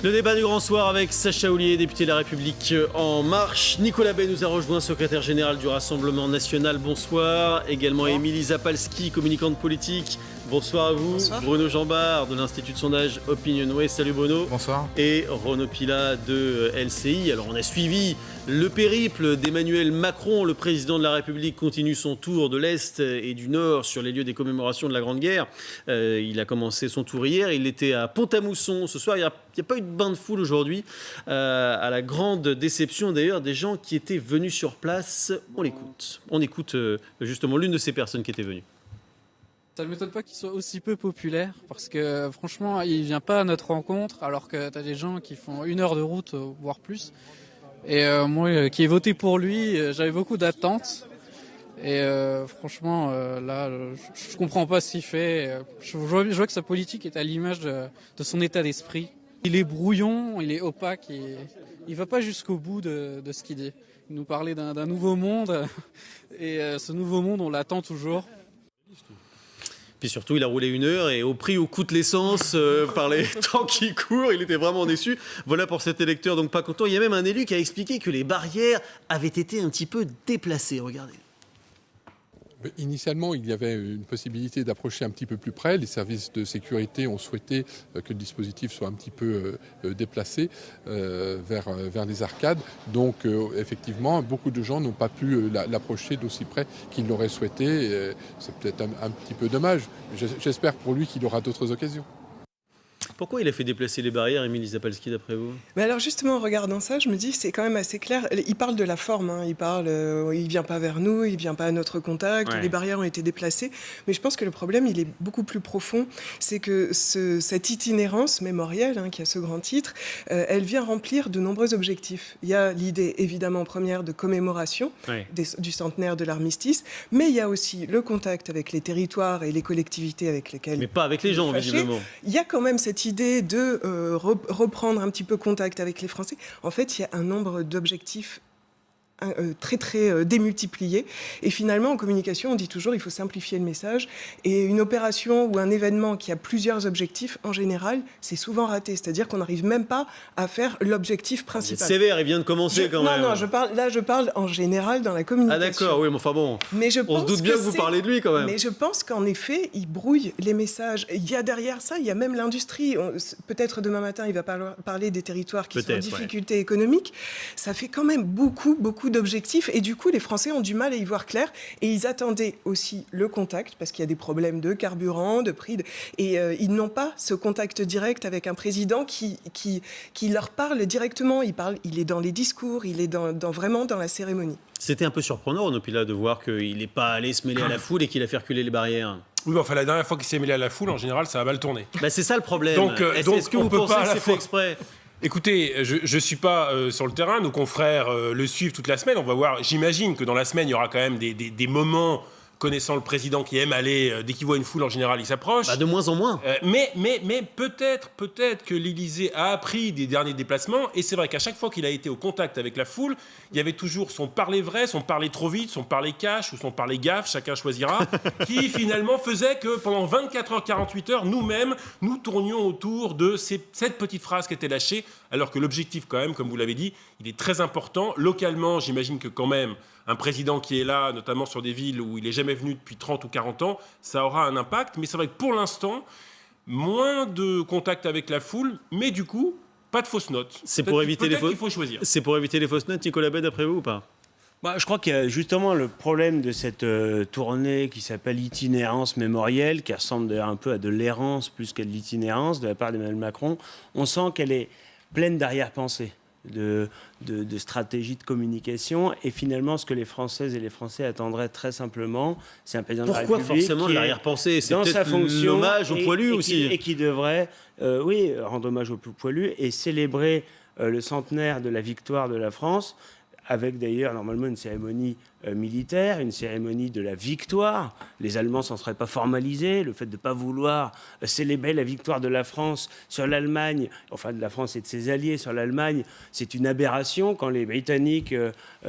Le débat du grand soir avec Sacha Houlié, député de La République En Marche. Nicolas Bay nous a rejoint, secrétaire général du Rassemblement National. Bonsoir. Également Émilie Zapalski, communicante politique. Bonsoir à vous. Bonsoir. Bruno Jambard de l'Institut de sondage Opinionway. Salut Bruno. Bonsoir. Et Renaud Pilat de LCI. Alors on a suivi le périple d'Emmanuel Macron. Le président de la République continue son tour de l'Est et du Nord sur les lieux des commémorations de la Grande Guerre. Il a commencé son tour hier. Il était à Pont-à-Mousson ce soir. Il n'y a pas eu de bain de foule aujourd'hui, à la grande déception d'ailleurs des gens qui étaient venus sur place. On l'écoute. On écoute justement l'une de ces personnes qui était venue. Ça ne m'étonne pas qu'il soit aussi peu populaire parce que franchement, il vient pas à notre rencontre alors que tu as des gens qui font 1 heure de route, voire plus. Et moi, qui ai voté pour lui, j'avais beaucoup d'attentes. Et franchement, là, je comprends pas ce qu'il fait. Je vois que sa politique est à l'image de son état d'esprit. Il est brouillon, il est opaque, il va pas jusqu'au bout de ce qu'il dit. Il nous parlait d'un nouveau monde et ce nouveau monde, on l'attend toujours. Puis surtout, il a roulé 1 heure et au prix où coûte l'essence par les temps qui courent, il était vraiment déçu. Voilà pour cet électeur, donc pas content. Il y a même un élu qui a expliqué que les barrières avaient été un petit peu déplacées. Regardez. Initialement, il y avait une possibilité d'approcher un petit peu plus près. Les services de sécurité ont souhaité que le dispositif soit un petit peu déplacé vers les arcades. Donc, effectivement, beaucoup de gens n'ont pas pu l'approcher d'aussi près qu'ils l'auraient souhaité. C'est peut-être un petit peu dommage. J'espère pour lui qu'il aura d'autres occasions. Pourquoi il a fait déplacer les barrières, Émilie Zapalski, d'après vous ? Mais alors justement, en regardant ça, je me dis c'est quand même assez clair. Il parle de la forme, hein. Il vient pas vers nous, il vient pas à notre contact, Ouais. Les barrières ont été déplacées. Mais je pense que le problème, il est beaucoup plus profond. C'est que cette itinérance mémorielle, qui a ce grand titre, elle vient remplir de nombreux objectifs. Il y a l'idée évidemment première de commémoration Ouais. du centenaire de l'armistice, mais il y a aussi le contact avec les territoires et les collectivités avec lesquelles... Mais pas avec les gens, fâché. visiblement. Il y a quand même cette idée de reprendre un petit peu contact avec les Français. En fait, il y a un nombre d'objectifs très très démultipliés. Et finalement, en communication, on dit toujours il faut simplifier le message. Et une opération ou un événement qui a plusieurs objectifs, en général, c'est souvent raté. C'est-à-dire qu'on n'arrive même pas à faire l'objectif C'est principal. sévère, il vient de commencer quand même. Non, je parle en général dans la communication. Ah d'accord, oui, mais enfin bon, Mais je on se pense doute bien que vous c'est- parlez de lui quand même. Mais je pense qu'en effet, il brouille les messages. Il y a derrière ça, il y a même l'industrie. Peut-être demain matin, il va parler des territoires qui sont en Peut-être, difficulté économique. Ça fait quand même beaucoup d'objectifs. Et du coup, les Français ont du mal à y voir clair. Et ils attendaient aussi le contact, parce qu'il y a des problèmes de carburant, de prix. Et ils n'ont pas ce contact direct avec un président qui leur parle directement. Il est dans les discours, il est vraiment dans la cérémonie. C'était un peu surprenant, Renaud Pilat, de voir qu'il n'est pas allé se mêler à la foule et qu'il a fait reculer les barrières. Oui, mais enfin, la dernière fois qu'il s'est mêlé à la foule, en général, ça a mal tourné. Bah, c'est ça le problème. Donc, Est-ce que on vous peut pensez pas à que la c'est fait fois- exprès ? Écoutez, je suis pas sur le terrain, nos confrères le suivent toute la semaine. On va voir, j'imagine que dans la semaine, il y aura quand même des moments, connaissant le président qui aime aller, dès qu'il voit une foule, en général, il s'approche. Bah, de moins en moins. Mais peut-être que l'Élysée a appris des derniers déplacements, et c'est vrai qu'à chaque fois qu'il a été au contact avec la foule, il y avait toujours son parler vrai, son parler trop vite, son parler cash ou son parler gaffe, chacun choisira, qui finalement faisait que pendant 24 heures, 48 heures, nous-mêmes, nous tournions autour de cette petite phrase qui était lâchée, alors que l'objectif quand même, comme vous l'avez dit, il est très important. Localement, j'imagine que quand même, un président qui est là, notamment sur des villes où il n'est jamais venu depuis 30 ou 40 ans, ça aura un impact. Mais c'est vrai que pour l'instant, moins de contact avec la foule, mais du coup, pas de fausses notes. C'est pour éviter les fausses. Il faut choisir. C'est pour éviter les fausses notes, Nicolas Bay, d'après vous ou pas ? Bah, je crois qu'il y a justement le problème de cette tournée qui s'appelle itinérance mémorielle, qui ressemble d'ailleurs un peu à de l'errance plus qu'à de l'itinérance de la part d'Emmanuel Macron. On sent qu'elle est pleine d'arrière-pensées, de stratégies de communication. Et finalement, ce que les Françaises et les Français attendraient très simplement, c'est un président de la Pourquoi République forcément qui de est l'arrière-pensée ? C'est dans sa peut-être fonction l'hommage au poilu aussi. Et qui devrait, rendre hommage au poilu et célébrer le centenaire de la victoire de la France, avec d'ailleurs normalement une cérémonie militaire, une cérémonie de la victoire. Les Allemands s'en seraient pas formalisés. Le fait de ne pas vouloir célébrer la victoire de la France sur l'Allemagne, enfin de la France et de ses alliés sur l'Allemagne, c'est une aberration. Quand les Britanniques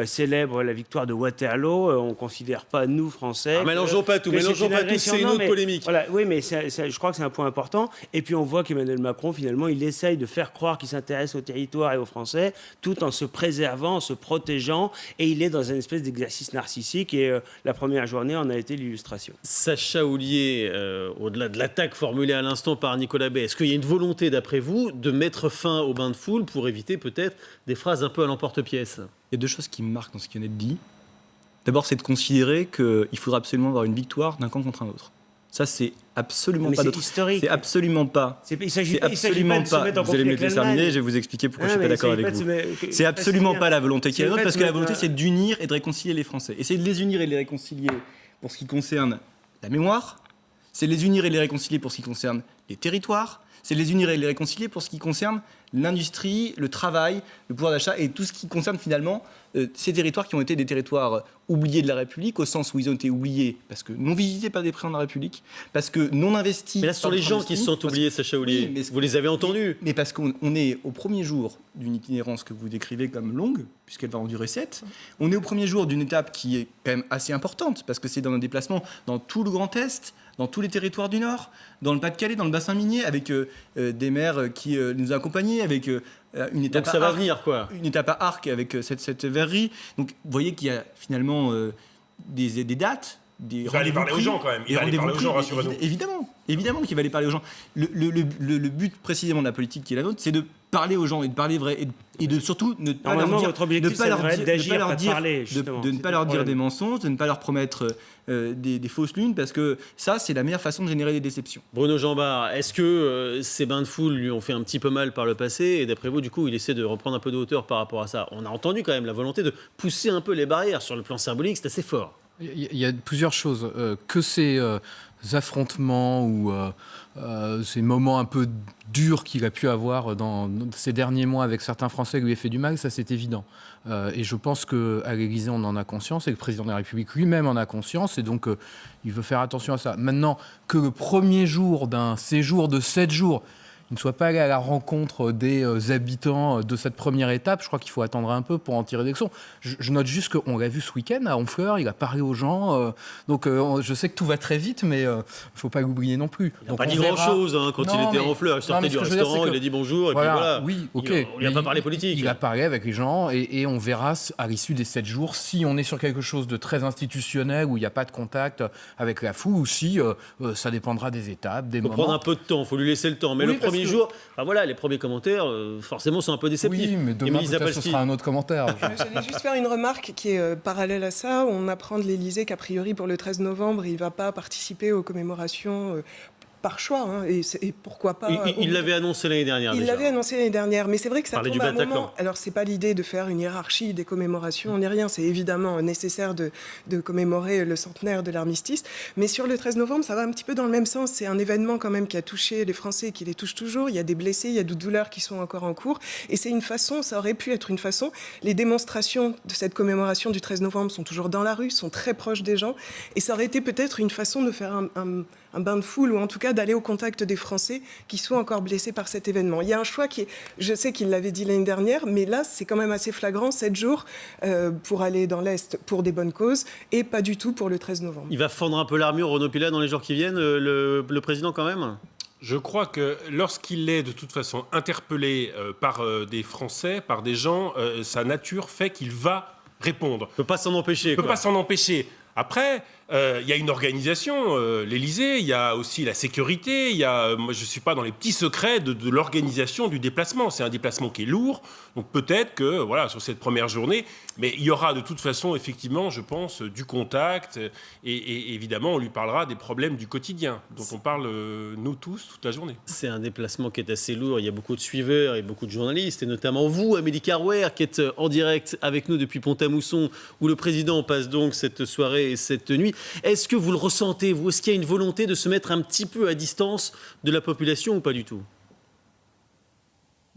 célèbrent la victoire de Waterloo, on ne considère pas, nous, Français... mélangeons pas tout, c'est une autre polémique. Voilà, oui, mais je crois que c'est un point important. Et puis on voit qu'Emmanuel Macron, finalement, il essaye de faire croire qu'il s'intéresse au territoire et aux Français, tout en se préservant, en se protégeant, et il est dans une espèce d'exercice narcissique, et la première journée en a été l'illustration. Sacha Houlié, au-delà de l'attaque formulée à l'instant par Nicolas Bay, est-ce qu'il y a une volonté, d'après vous, de mettre fin au bain de foule pour éviter peut-être des phrases un peu à l'emporte-pièce? Il y a deux choses qui me marquent dans ce qui vient d'être dit. D'abord, c'est de considérer qu'il faudra absolument avoir une victoire d'un camp contre un autre. Ça, c'est absolument pas c'est historique. C'est absolument pas. Il s'agit pas de se mettre en Vous allez me conflit avec laisser terminer, l'Allemagne. je vais vous expliquer pourquoi je ne suis pas d'accord avec vous. C'est absolument pas la volonté qui est la nôtre, parce que la volonté, c'est d'unir et de réconcilier les Français. Et c'est de les unir et de les réconcilier pour ce qui concerne la mémoire, c'est de les unir et de les réconcilier pour ce qui concerne les territoires, c'est de les unir et de les réconcilier pour ce qui concerne l'industrie, le travail, le pouvoir d'achat et tout ce qui concerne finalement ces territoires qui ont été des territoires oubliés de la République, au sens où ils ont été oubliés parce que non visités par des présidents de la République, parce que non investis. Mais là, ce sont les gens qui se sont oubliés, Sacha Houlié. Oui, vous les avez entendus. Mais parce qu'on est au premier jour d'une itinérance que vous décrivez comme longue, puisqu'elle va en durer 7. On est au premier jour d'une étape qui est quand même assez importante, parce que c'est dans nos déplacements dans tout le Grand Est, dans tous les territoires du Nord, dans le Pas-de-Calais, dans le bassin minier, avec des maires qui nous ont accompagnés, avec une étape Donc ça va venir, quoi. Une étape à arc avec cette verrerie. Donc vous voyez qu'il y a finalement des dates, il va aller parler aux gens quand même. Il va aller parler aux gens, rassurez-nous. Évidemment qu'il va aller parler aux gens. Le but précisément de la politique qui est la nôtre, c'est de parler aux gens et de parler vrai et de surtout ne pas leur dire, de ne pas leur dire des mensonges, de ne pas leur promettre des fausses lunes, parce que ça, c'est la meilleure façon de générer des déceptions. Bruno Jambard, est-ce que ces bains de foule lui ont fait un petit peu mal par le passé et d'après vous, du coup, il essaie de reprendre un peu de hauteur par rapport à ça? On a entendu quand même la volonté de pousser un peu les barrières sur le plan symbolique, c'est assez fort. Il y a plusieurs choses. Que ces affrontements ou ces moments un peu durs qu'il a pu avoir dans ces derniers mois avec certains Français lui aient fait du mal, ça c'est évident. Et je pense qu'à l'Élysée on en a conscience et le président de la République lui-même en a conscience et donc il veut faire attention à ça. Maintenant, que le premier jour d'un séjour de 7 jours, il ne soit pas allé à la rencontre des habitants de cette première étape, je crois qu'il faut attendre un peu pour en tirer des leçons. Je note juste qu'on l'a vu ce week-end à Honfleur, il a parlé aux gens, donc je sais que tout va très vite, mais il ne faut pas l'oublier non plus. Il n'a pas dit grand-chose quand il était à Honfleur, il sortait du restaurant, il a dit bonjour, et puis voilà. Oui, ok. Il n'a pas parlé politique. Il a parlé avec les gens, et on verra à l'issue des 7 jours si on est sur quelque chose de très institutionnel, où il n'y a pas de contact avec la foule, ou si ça dépendra des étapes, des moments. Il faut prendre un peu de temps, il faut lui laisser le temps, mais le premier jour, voilà, les premiers commentaires, forcément, sont un peu déceptifs. Oui, mais demain, peut-être ce sera un autre commentaire. J'allais juste faire une remarque qui est parallèle à ça. On apprend de l'Élysée qu'a priori, pour le 13 novembre, il ne va pas participer aux commémorations par choix, hein, et pourquoi pas... Il l'avait annoncé l'année dernière. Il l'avait annoncé l'année dernière, mais c'est vrai que ça tombe à un moment... Alors, c'est pas l'idée de faire une hiérarchie des commémorations, ni rien. C'est évidemment nécessaire de commémorer le centenaire de l'armistice. Mais sur le 13 novembre, ça va un petit peu dans le même sens. C'est un événement quand même qui a touché les Français et qui les touche toujours. Il y a des blessés, il y a des douleurs qui sont encore en cours. Et c'est une façon, ça aurait pu être une façon. Les démonstrations de cette commémoration du 13 novembre sont toujours dans la rue, sont très proches des gens. Et ça aurait été peut-être une façon de faire un bain de foule, ou en tout cas d'aller au contact des Français qui sont encore blessés par cet événement. Il y a un choix qui est, je sais qu'il l'avait dit l'année dernière, mais là c'est quand même assez flagrant, 7 jours pour aller dans l'Est pour des bonnes causes, et pas du tout pour le 13 novembre. Il va fendre un peu l'armure, Renaud Pilat, dans les jours qui viennent, le président quand même ? Je crois que lorsqu'il est de toute façon interpellé par des Français, par des gens, sa nature fait qu'il va répondre. Il ne peut pas s'en empêcher. Il ne peut pas s'en empêcher. Après, il y a une organisation, l'Élysée, il y a aussi la sécurité, moi je ne suis pas dans les petits secrets de l'organisation du déplacement. C'est un déplacement qui est lourd, donc peut-être que, voilà, sur cette première journée, mais il y aura de toute façon, effectivement, je pense, du contact, et évidemment, on lui parlera des problèmes du quotidien, dont on parle, nous tous, toute la journée. C'est un déplacement qui est assez lourd, il y a beaucoup de suiveurs et beaucoup de journalistes, et notamment vous, Amélie Carrouer, qui êtes en direct avec nous depuis Pont-à-Mousson, où le président passe donc cette soirée et cette nuit. Est-ce que vous le ressentez, vous? Est-ce qu'il y a une volonté de se mettre un petit peu à distance de la population ou pas du tout?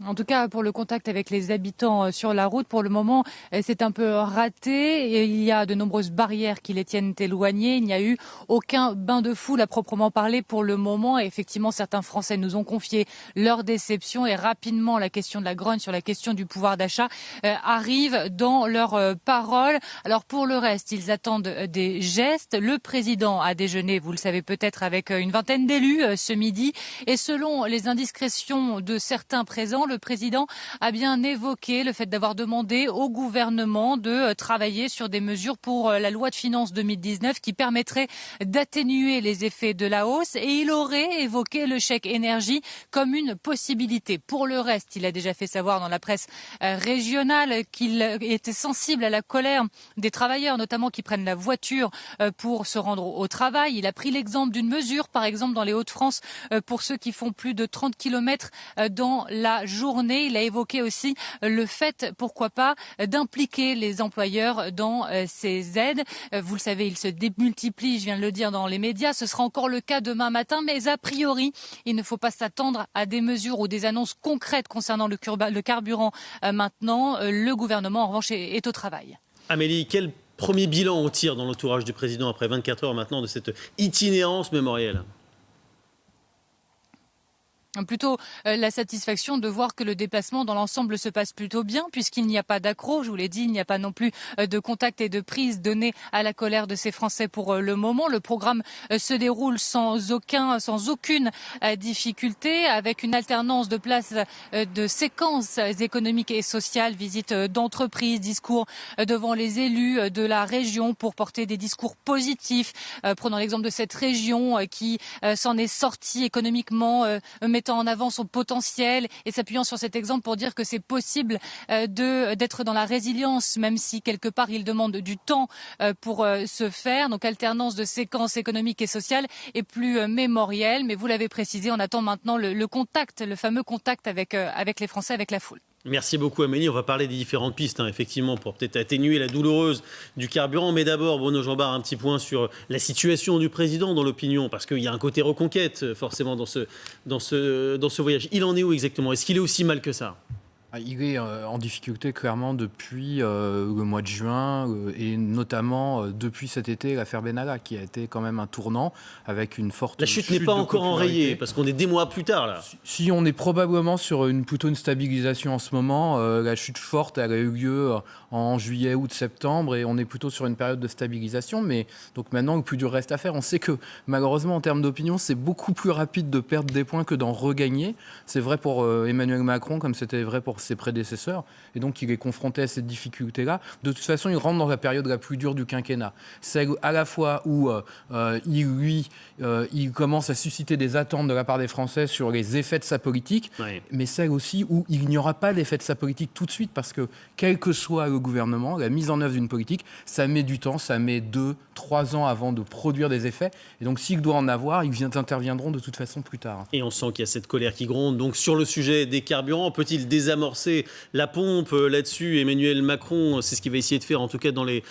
En tout cas, pour le contact avec les habitants sur la route, pour le moment, c'est un peu raté. Et il y a de nombreuses barrières qui les tiennent éloignés. Il n'y a eu aucun bain de foule à proprement parler pour le moment. Et effectivement, certains Français nous ont confié leur déception. Et rapidement, la question de la grogne sur la question du pouvoir d'achat arrive dans leurs paroles. Alors pour le reste, ils attendent des gestes. Le président a déjeuné, vous le savez peut-être, avec une vingtaine d'élus ce midi. Et selon les indiscrétions de certains présents, le président a bien évoqué le fait d'avoir demandé au gouvernement de travailler sur des mesures pour la loi de finances 2019 qui permettrait d'atténuer les effets de la hausse, et il aurait évoqué le chèque énergie comme une possibilité. Pour le reste, il a déjà fait savoir dans la presse régionale qu'il était sensible à la colère des travailleurs, notamment qui prennent la voiture pour se rendre au travail. Il a pris l'exemple d'une mesure, par exemple dans les Hauts-de-France, pour ceux qui font plus de 30 km dans la journée. Il a évoqué aussi le fait, pourquoi pas, d'impliquer les employeurs dans ces aides. Vous le savez, ils se démultiplient, je viens de le dire, dans les médias. Ce sera encore le cas demain matin, mais a priori, il ne faut pas s'attendre à des mesures ou des annonces concrètes concernant le carburant maintenant. Le gouvernement, en revanche, est au travail. Amélie, quel premier bilan on tire dans l'entourage du président après 24 heures maintenant de cette itinérance mémorielle ? Plutôt la satisfaction de voir que le déplacement dans l'ensemble se passe plutôt bien, puisqu'il n'y a pas d'accroc, je vous l'ai dit, il n'y a pas non plus de contact et de prise donnée à la colère de ces Français pour le moment. Le programme se déroule sans aucune difficulté, avec une alternance de places de séquences économiques et sociales, visites d'entreprises, discours devant les élus de la région pour porter des discours positifs. Prenons l'exemple de cette région qui s'en est sortie économiquement, mettant en avant son potentiel et s'appuyant sur cet exemple pour dire que c'est possible d'être dans la résilience, même si quelque part il demande du temps pour se faire. Donc alternance de séquences économiques et sociales et plus mémorielles. Mais vous l'avez précisé, on attend maintenant le contact, le fameux contact avec les Français, avec la foule. Merci beaucoup Amélie, on va parler des différentes pistes effectivement pour peut-être atténuer la douloureuse du carburant, mais d'abord Bruno Jambard, un petit point sur la situation du président dans l'opinion, parce qu'il y a un côté reconquête forcément dans ce voyage. Il en est où exactement ? Est-ce qu'il est aussi mal que ça ? Il est en difficulté clairement depuis le mois de juin et notamment depuis cet été, l'affaire Benalla, qui a été quand même un tournant avec une forte... La chute n'est pas encore enrayée parce qu'on est des mois plus tard là. Si on est probablement sur plutôt une stabilisation en ce moment, la chute forte elle a eu lieu en juillet, août, septembre et on est plutôt sur une période de stabilisation. Mais donc maintenant le plus dur reste à faire. On sait que malheureusement en termes d'opinion c'est beaucoup plus rapide de perdre des points que d'en regagner. C'est vrai pour Emmanuel Macron comme c'était vrai pour ses prédécesseurs, et donc il est confronté à cette difficulté-là. De toute façon, il rentre dans la période la plus dure du quinquennat. Celle à la fois où il commence à susciter des attentes de la part des Français sur les effets de sa politique, mais celle aussi où il n'y aura pas l'effet de sa politique tout de suite, parce que quel que soit le gouvernement, la mise en œuvre d'une politique, ça met du temps, ça met 2-3 ans avant de produire des effets, et donc s'il doit en avoir, ils interviendront de toute façon plus tard. Et on sent qu'il y a cette colère qui gronde. Donc sur le sujet des carburants, peut-il désamorcer la pompe là-dessus? Emmanuel Macron, c'est ce qu'il va essayer de faire en tout cas dans les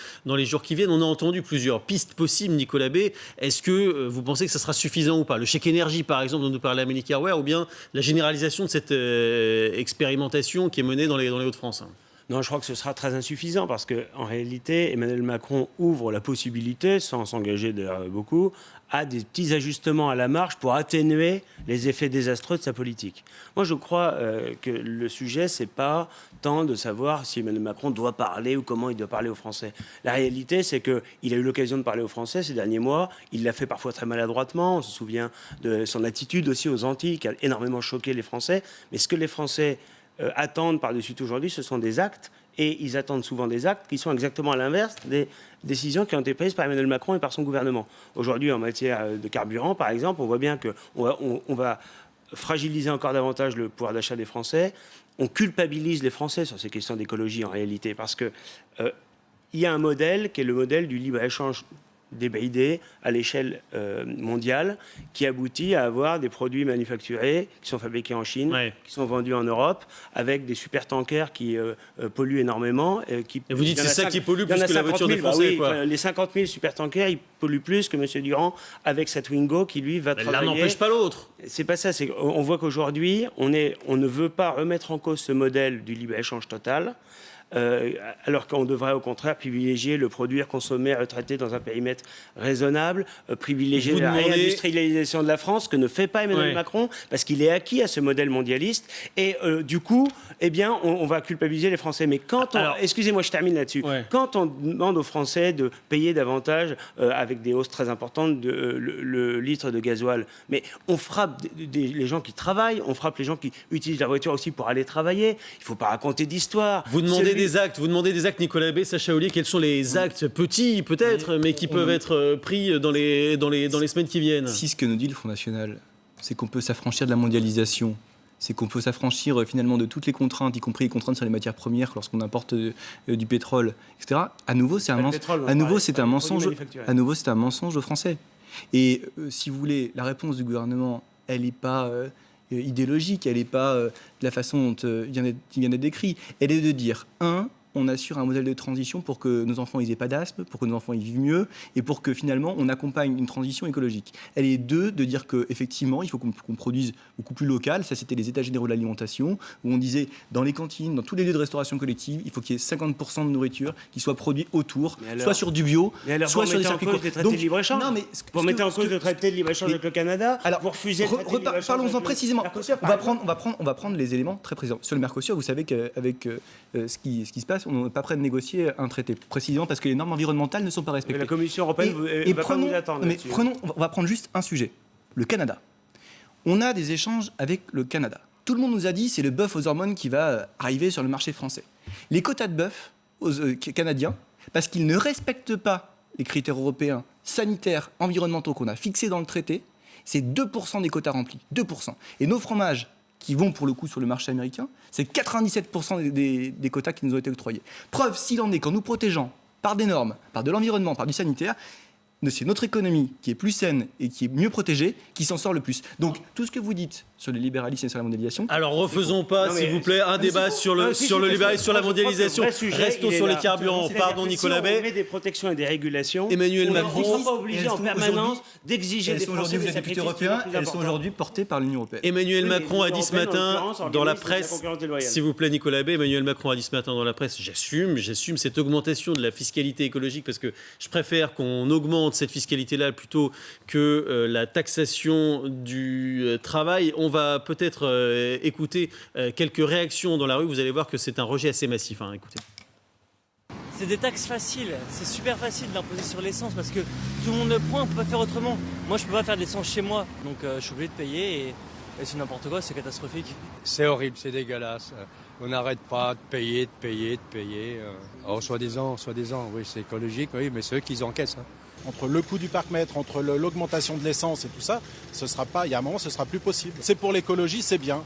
jours qui viennent. On a entendu plusieurs pistes possibles, Nicolas Bay. Est-ce que vous pensez que ça sera suffisant ou pas? Le chèque énergie par exemple dont nous parlait Amélie Carwer, ou bien la généralisation de cette expérimentation qui est menée dans les Hauts-de-France? Non, je crois que ce sera très insuffisant parce qu'en réalité, Emmanuel Macron ouvre la possibilité, sans s'engager beaucoup, à des petits ajustements à la marge pour atténuer les effets désastreux de sa politique. Moi, je crois que le sujet, c'est pas tant de savoir si Emmanuel Macron doit parler ou comment il doit parler aux Français. La réalité, c'est qu'il a eu l'occasion de parler aux Français ces derniers mois. Il l'a fait parfois très maladroitement. On se souvient de son attitude aussi aux Antilles qui a énormément choqué les Français. Mais ce que les Français attendent par-dessus tout aujourd'hui, ce sont des actes, et ils attendent souvent des actes qui sont exactement à l'inverse des décisions qui ont été prises par Emmanuel Macron et par son gouvernement. Aujourd'hui, en matière de carburant, par exemple, on voit bien qu'on va fragiliser encore davantage le pouvoir d'achat des Français. On culpabilise les Français sur ces questions d'écologie en réalité, parce que il y a un modèle qui est le modèle du libre-échange des BID à l'échelle mondiale qui aboutit à avoir des produits manufacturés qui sont fabriqués en Chine, qui sont vendus en Europe, avec des supertankers qui polluent énormément. Et vous dites que c'est ça qui pollue plus que la voiture des Français, quoi. Les 50 000 supertankers, ils polluent plus que M. Durand avec sa Twingo qui, lui, va travailler. L'un n'empêche pas l'autre. C'est pas ça. On voit qu'aujourd'hui, on ne veut pas remettre en cause ce modèle du libre-échange total. Alors qu'on devrait au contraire privilégier le produire, consommer, retraiter dans un périmètre raisonnable, privilégier la réindustrialisation de la France, que ne fait pas Emmanuel Macron, parce qu'il est acquis à ce modèle mondialiste. Et du coup, eh bien, on va culpabiliser les Français. Mais quand excusez-moi, je termine là-dessus. Quand on demande aux Français de payer davantage, avec des hausses très importantes, le litre de gasoil, mais on frappe les gens qui travaillent, on frappe les gens qui utilisent la voiture aussi pour aller travailler. Il ne faut pas raconter d'histoire. Vous demandez des actes, Nicolas Bay, Sacha Houlié, quels sont les actes petits peut-être, mais qui peuvent être pris dans les semaines qui viennent? Si ce que nous dit le Front National, c'est qu'on peut s'affranchir de la mondialisation, c'est qu'on peut s'affranchir finalement de toutes les contraintes, y compris les contraintes sur les matières premières lorsqu'on importe du pétrole, etc. À nouveau, c'est un mensonge aux Français. Et si vous voulez, la réponse du gouvernement, elle n'est pas idéologique, elle n'est pas de la façon dont il vient d'être décrit. Elle est de dire, on assure un modèle de transition pour que nos enfants n'aient pas d'asthme, pour que nos enfants ils vivent mieux, et pour que finalement on accompagne une transition écologique. Elle est de dire qu'effectivement il faut qu'on produise beaucoup plus local. Ça, c'était les états généraux de l'alimentation, où on disait dans les cantines, dans tous les lieux de restauration collective, il faut qu'il y ait 50% de nourriture qui soit produite autour, soit sur du bio, soit sur des circuits courts. Donc, libre-échange. Vous mettez en cause le traité de libre-écenge avec le Canada. Alors, vous refusez le traité de libre-échange. Parlons-en précisément. On va prendre les éléments très précis. Sur le Mercosur, vous savez qu'avec ce qui se passe, on n'est pas prêt de négocier un traité, précisément parce que les normes environnementales ne sont pas respectées. Mais la Commission européenne ne va pas nous attendre. On va prendre juste un sujet, le Canada. On a des échanges avec le Canada. Tout le monde nous a dit c'est le bœuf aux hormones qui va arriver sur le marché français. Les quotas de bœuf canadiens, parce qu'ils ne respectent pas les critères européens sanitaires, environnementaux qu'on a fixés dans le traité, c'est 2% des quotas remplis. 2%. Et nos fromages qui vont pour le coup sur le marché américain, c'est 97% des quotas qui nous ont été octroyés. Preuve, s'il en est, qu'en nous protégeant par des normes, par de l'environnement, par du sanitaire, c'est notre économie qui est plus saine et qui est mieux protégée qui s'en sort le plus. Donc tout ce que vous dites sur le libéralisme et sur la mondialisation... Alors refaisons pas, s'il vous plaît, un débat sur le libéralisme, sur la mondialisation. Restons sur les carburants. Pardon, Nicolas Bay. Si on met des protections et des régulations, Emmanuel Macron... on ne sera pas obligé en permanence d'exiger des Français des députés européens, elles sont aujourd'hui portées par l'Union européenne. Emmanuel Macron a dit ce matin dans la presse, s'il vous plaît Nicolas Bay, Emmanuel Macron a dit ce matin dans la presse, j'assume cette augmentation de la fiscalité écologique parce que je préfère qu'on augmente cette fiscalité-là plutôt que la taxation du travail. On va peut-être écouter quelques réactions dans la rue. Vous allez voir que c'est un rejet assez massif. Écoutez. C'est des taxes faciles. C'est super facile d'imposer sur l'essence parce que tout le monde le prend, on ne peut pas faire autrement. Moi, je ne peux pas faire de l'essence chez moi. Donc, je suis obligé de payer et c'est n'importe quoi, c'est catastrophique. C'est horrible, c'est dégueulasse. On n'arrête pas de payer. Alors, soi-disant, oui, c'est écologique, oui, mais c'est eux qui encaissent. Entre le coût du parc-mètre, entre l'augmentation de l'essence et tout ça, il y a un moment, ce sera plus possible. C'est pour l'écologie, c'est bien.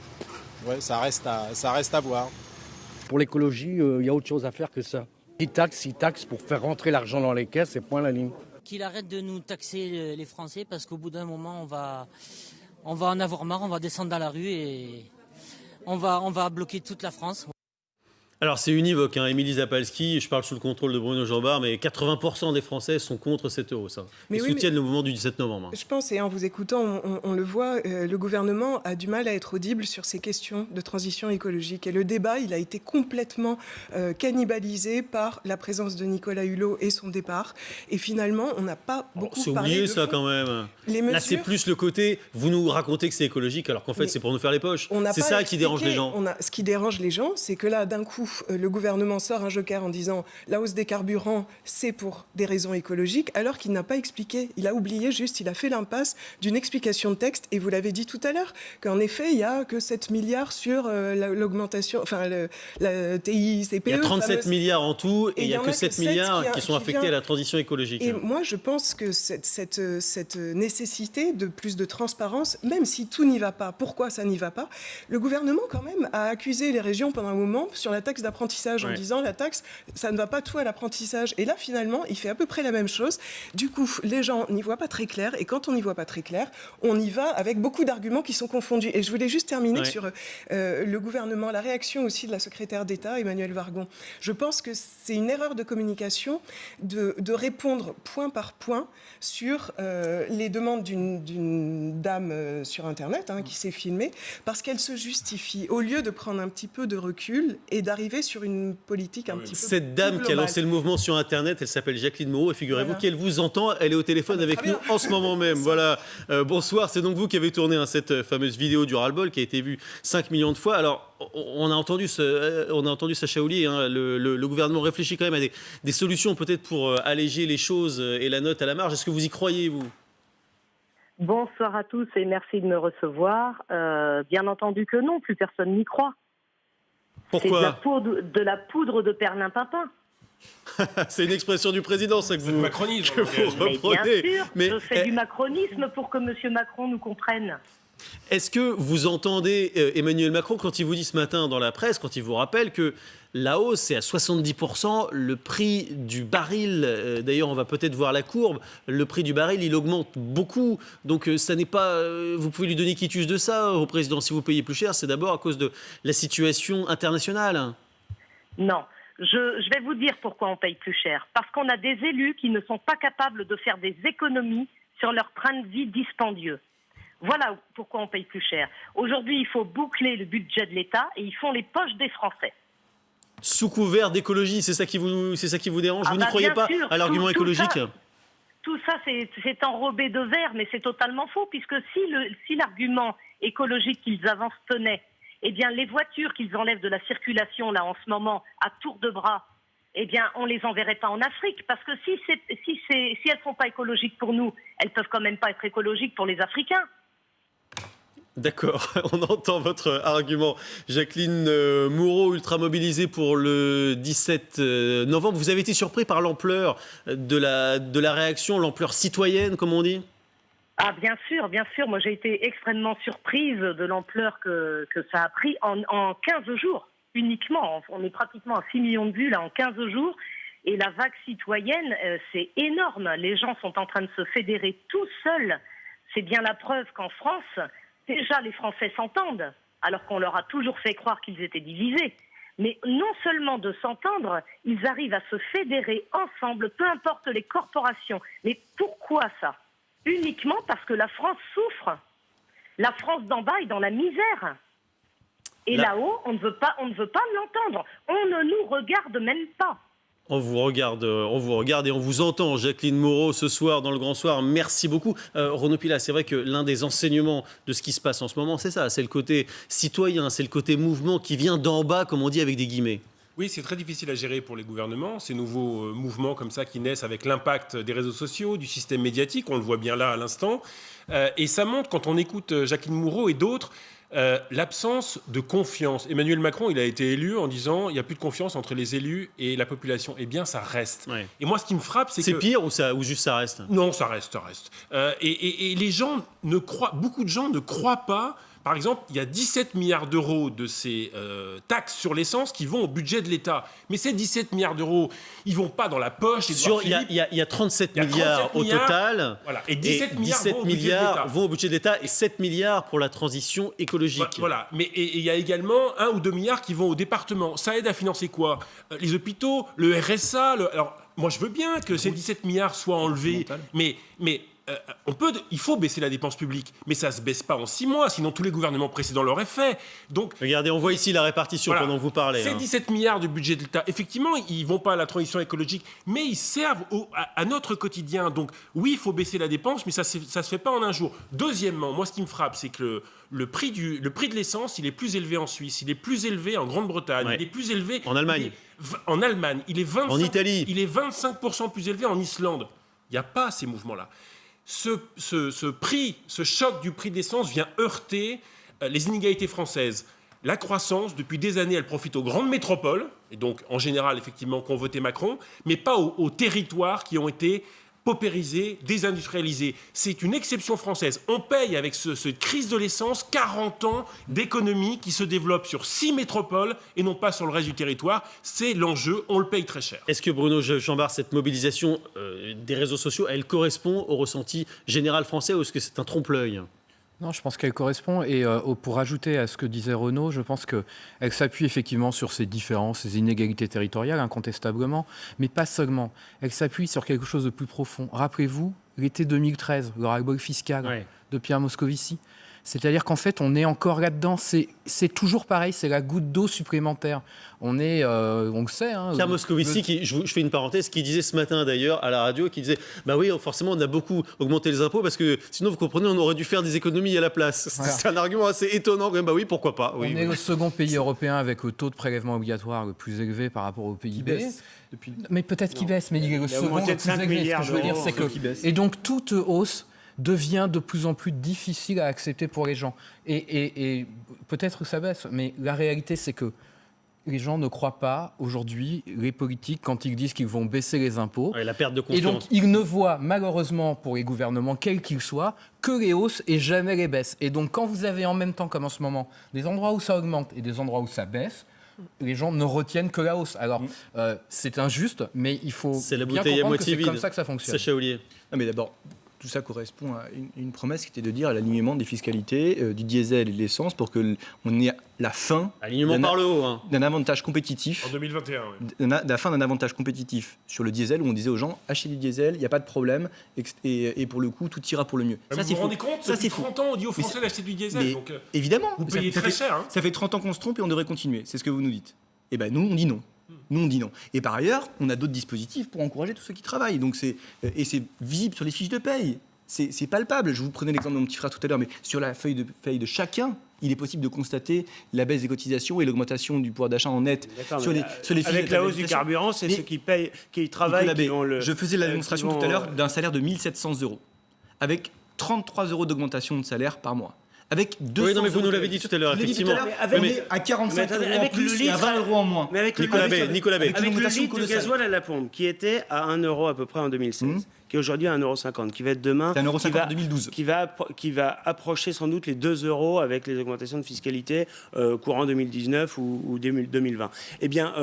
Ouais, ça reste à voir. Pour l'écologie, il y a autre chose à faire que ça. Il taxe pour faire rentrer l'argent dans les caisses, c'est point la ligne. Qu'il arrête de nous taxer les Français parce qu'au bout d'un moment, on va en avoir marre, on va descendre dans la rue et on va bloquer toute la France. Alors c'est univoque, Émilie Zapalski, je parle sous le contrôle de Bruno Jambard, mais 80% des Français sont contre cet euro, ça. Ils soutiennent le mouvement du 17 novembre. Je pense, et en vous écoutant, on le voit, le gouvernement a du mal à être audible sur ces questions de transition écologique. Et le débat, il a été complètement cannibalisé par la présence de Nicolas Hulot et son départ. Et finalement, on n'a pas beaucoup parlé de fond. C'est oublié ça quand même. Là, c'est plus le côté, vous nous racontez que c'est écologique, alors qu'en fait, c'est pour nous faire les poches. C'est ça qui dérange les gens. Ce qui dérange les gens, c'est que là, d'un coup, le gouvernement sort un joker en disant la hausse des carburants, c'est pour des raisons écologiques, alors qu'il n'a pas expliqué. Il a oublié juste, il a fait l'impasse d'une explication de texte. Et vous l'avez dit tout à l'heure, qu'en effet, il n'y a que 7 milliards sur l'augmentation, enfin la TICPE. Il y a 37 milliards en tout, et il n'y a que 7 milliards qui sont affectés à la transition écologique. Et moi, je pense que cette nécessité de plus de transparence, même si tout n'y va pas, pourquoi ça n'y va pas, le gouvernement, quand même, a accusé les régions pendant un moment sur la taxe d'apprentissage en disant la taxe, ça ne va pas tout à l'apprentissage. Et là, finalement, il fait à peu près la même chose. Du coup, les gens n'y voient pas très clair. Et quand on n'y voit pas très clair, on y va avec beaucoup d'arguments qui sont confondus. Et je voulais juste terminer sur le gouvernement, la réaction aussi de la secrétaire d'État, Emmanuelle Wargon. Je pense que c'est une erreur de communication de répondre point par point sur les demandes d'une dame sur Internet qui s'est filmée, parce qu'elle se justifie, au lieu de prendre un petit peu de recul et d'arriver sur une politique un petit peu Cette dame qui a lancé le mouvement sur Internet, elle s'appelle Jacqueline Moreau, et figurez-vous qu'elle vous entend, elle est au téléphone avec nous en ce moment même. Voilà. Bonsoir, c'est donc vous qui avez tourné cette fameuse vidéo du ras-le-bol qui a été vue 5 millions de fois. Alors, on a entendu Sacha Houlié, le gouvernement réfléchit quand même à des solutions peut-être pour alléger les choses et la note à la marge. Est-ce que vous y croyez, vous ? Bonsoir à tous et merci de me recevoir. Bien entendu que non, plus personne n'y croit. Pourquoi ? C'est de la poudre de perlimpinpin. C'est une expression du président, ça que vous reprenez. Mais bien sûr, je fais du macronisme pour que M. Macron nous comprenne. Est-ce que vous entendez Emmanuel Macron quand il vous dit ce matin dans la presse, quand il vous rappelle que la hausse c'est à 70%, le prix du baril, d'ailleurs on va peut-être voir la courbe, le prix du baril il augmente beaucoup, donc ça n'est pas, vous pouvez lui donner quitus de ça au président, si vous payez plus cher, c'est d'abord à cause de la situation internationale. Non. Je vais vous dire pourquoi on paye plus cher. Parce qu'on a des élus qui ne sont pas capables de faire des économies sur leur train de vie dispendieux. Voilà pourquoi on paye plus cher. Aujourd'hui, il faut boucler le budget de l'État et ils font les poches des Français. Sous couvert d'écologie, c'est ça qui vous dérange ? Vous n'y croyez pas à l'argument écologique ? Tout ça, c'est enrobé de verre, mais c'est totalement faux, puisque si l'argument écologique qu'ils avancent tenait, eh bien, les voitures qu'ils enlèvent de la circulation, là, en ce moment, à tour de bras, eh bien, on les enverrait pas en Afrique. Parce que si elles sont pas écologiques pour nous, elles peuvent quand même pas être écologiques pour les Africains. D'accord, on entend votre argument. Jacqueline Moreau, ultra mobilisée pour le 17 novembre. Vous avez été surpris par l'ampleur de la réaction, l'ampleur citoyenne, comme on dit ? Ah, bien sûr. Moi, j'ai été extrêmement surprise de l'ampleur que ça a pris en 15 jours uniquement. On est pratiquement à 6 millions de vues là en 15 jours. Et la vague citoyenne, c'est énorme. Les gens sont en train de se fédérer tout seuls. C'est bien la preuve qu'en France, déjà les Français s'entendent, alors qu'on leur a toujours fait croire qu'ils étaient divisés. Mais non seulement de s'entendre, ils arrivent à se fédérer ensemble, peu importe les corporations. Mais pourquoi ça ? Uniquement parce que la France souffre. La France d'en bas est dans la misère. Et là-haut, on ne veut pas l'entendre. On ne nous regarde même pas. On vous regarde et on vous entend, Jacqueline Moreau, ce soir dans le Grand Soir. Merci beaucoup. Renaud Pilat, c'est vrai que l'un des enseignements de ce qui se passe en ce moment, c'est ça. C'est le côté citoyen, c'est le côté mouvement qui vient d'en bas, comme on dit avec des guillemets. Oui, c'est très difficile à gérer pour les gouvernements, ces nouveaux mouvements comme ça qui naissent avec l'impact des réseaux sociaux, du système médiatique, on le voit bien là à l'instant. Et ça montre, quand on écoute Jacqueline Moreau et d'autres, l'absence de confiance. Emmanuel Macron, il a été élu en disant il n'y a plus de confiance entre les élus et la population. Eh bien, ça reste. Ouais. Et moi, ce qui me frappe, c'est que... C'est pire ou juste ça reste ? Non, ça reste. Et les gens beaucoup de gens ne croient pas. Par exemple, il y a 17 milliards d'euros de ces taxes sur l'essence qui vont au budget de l'État. Mais ces 17 milliards d'euros, ils ne vont pas dans la poche. Il y a 37 milliards au total. Voilà. Et 17 milliards vont au budget de l'État et 7 milliards pour la transition écologique. Voilà. Mais il y a également 1 ou 2 milliards qui vont au département. Ça aide à financer quoi ? Les hôpitaux, le RSA. Alors, moi, je veux bien que ces 17 milliards soient enlevés. Mais il faut baisser la dépense publique, mais ça ne se baisse pas en 6 mois, sinon tous les gouvernements précédents l'auraient fait. Donc, regardez, on voit ici la répartition pendant que vous parlez. Ces 17 milliards de budget de l'État, effectivement, ils ne vont pas à la transition écologique, mais ils servent à notre quotidien. Donc oui, il faut baisser la dépense, mais ça ne se fait pas en un jour. Deuxièmement, moi, ce qui me frappe, c'est que le prix de l'essence, il est plus élevé en Suisse, il est plus élevé en Grande-Bretagne, il est plus élevé... En Allemagne. En Allemagne. En Italie. Il est 25% plus élevé en Islande. Il n'y a pas ces mouvements-là. Ce choc du prix de l'essence vient heurter les inégalités françaises. La croissance, depuis des années, elle profite aux grandes métropoles, et donc en général, effectivement, qui ont voté Macron, mais pas aux territoires qui ont été paupérisé, désindustrialisé. C'est une exception française. On paye avec cette crise de l'essence 40 ans d'économie qui se développe sur 6 métropoles et non pas sur le reste du territoire. C'est l'enjeu, on le paye très cher. Est-ce que Bruno Jambard, cette mobilisation des réseaux sociaux, elle correspond au ressenti général français ou est-ce que c'est un trompe-l'œil ? Non, je pense qu'elle correspond. Et pour ajouter à ce que disait Renaud, je pense qu'elle s'appuie effectivement sur ces différences, ces inégalités territoriales, incontestablement, mais pas seulement. Elle s'appuie sur quelque chose de plus profond. Rappelez-vous, l'été 2013, le ras-le-bol fiscal de Pierre Moscovici. C'est-à-dire qu'en fait, on est encore là-dedans. C'est toujours pareil, c'est la goutte d'eau supplémentaire. On le sait. Hein, Pierre Moscovici, je fais une parenthèse, qui disait ce matin d'ailleurs à la radio, qui disait bah oui, forcément, on a beaucoup augmenté les impôts parce que sinon, vous comprenez, on aurait dû faire des économies à la place. Voilà. C'est un argument assez étonnant. Bah oui, pourquoi pas. Oui, on est le second pays européen avec le taux de prélèvement obligatoire le plus élevé par rapport au PIB. Mais peut-être qu'il baisse, mais il est le second le plus élevé. Ce que je veux dire, c'est que et donc toute hausse devient de plus en plus difficile à accepter pour les gens. Et peut-être que ça baisse, mais la réalité, c'est que les gens ne croient pas aujourd'hui les politiques quand ils disent qu'ils vont baisser les impôts. Ouais, la perte de confiance. Et donc, ils ne voient malheureusement pour les gouvernements, quels qu'ils soient, que les hausses et jamais les baisses. Et donc, quand vous avez en même temps, comme en ce moment, des endroits où ça augmente et des endroits où ça baisse, les gens ne retiennent que la hausse. Alors, c'est injuste, mais il faut c'est la bien bouteille comprendre à moitié que c'est vide. comme ça que ça fonctionne. Sacha Ollier. Non, mais d'abord, tout ça correspond à une promesse qui était de dire à l'alignement des fiscalités du diesel et de l'essence pour qu'on ait la fin alignement par le haut, d'un avantage compétitif. En 2021, la fin d'un avantage compétitif sur le diesel où on disait aux gens achetez du diesel, il n'y a pas de problème et pour le coup tout ira pour le mieux. Ça, vous vous rendez compte, depuis 30 ans on dit aux Français d'acheter du diesel. Donc, évidemment, vous payez très cher. Hein. Ça fait 30 ans qu'on se trompe et on devrait continuer, c'est ce que vous nous dites. Et bien nous on dit non. Nous, on dit non. Et par ailleurs, on a d'autres dispositifs pour encourager tous ceux qui travaillent. Donc c'est visible sur les fiches de paye. C'est palpable. Je vous prenais l'exemple de mon petit frère tout à l'heure, mais sur la feuille de chacun, il est possible de constater la baisse des cotisations et l'augmentation du pouvoir d'achat en net sur les fiches. Avec la hausse du carburant, c'est ceux qui payent, qui travaillent, qui ont le... Je faisais la démonstration tout à l'heure d'un salaire de 1 700 €, avec 33 € d'augmentation de salaire par mois. Avec 200 oui, non, mais vous nous l'avez dit tout à l'heure, effectivement. À 45 € en plus et à 20 € en moins. Mais avec Nicolas Bay. Avec le litre de gasoil à la pompe, qui était à 1 € à peu près en 2016, qui est aujourd'hui à 1,50 €, qui va être demain... C'est 1,50 € en 2012. Qui va approcher sans doute les 2 € avec les augmentations de fiscalité courant 2019 ou 2020. Eh bien,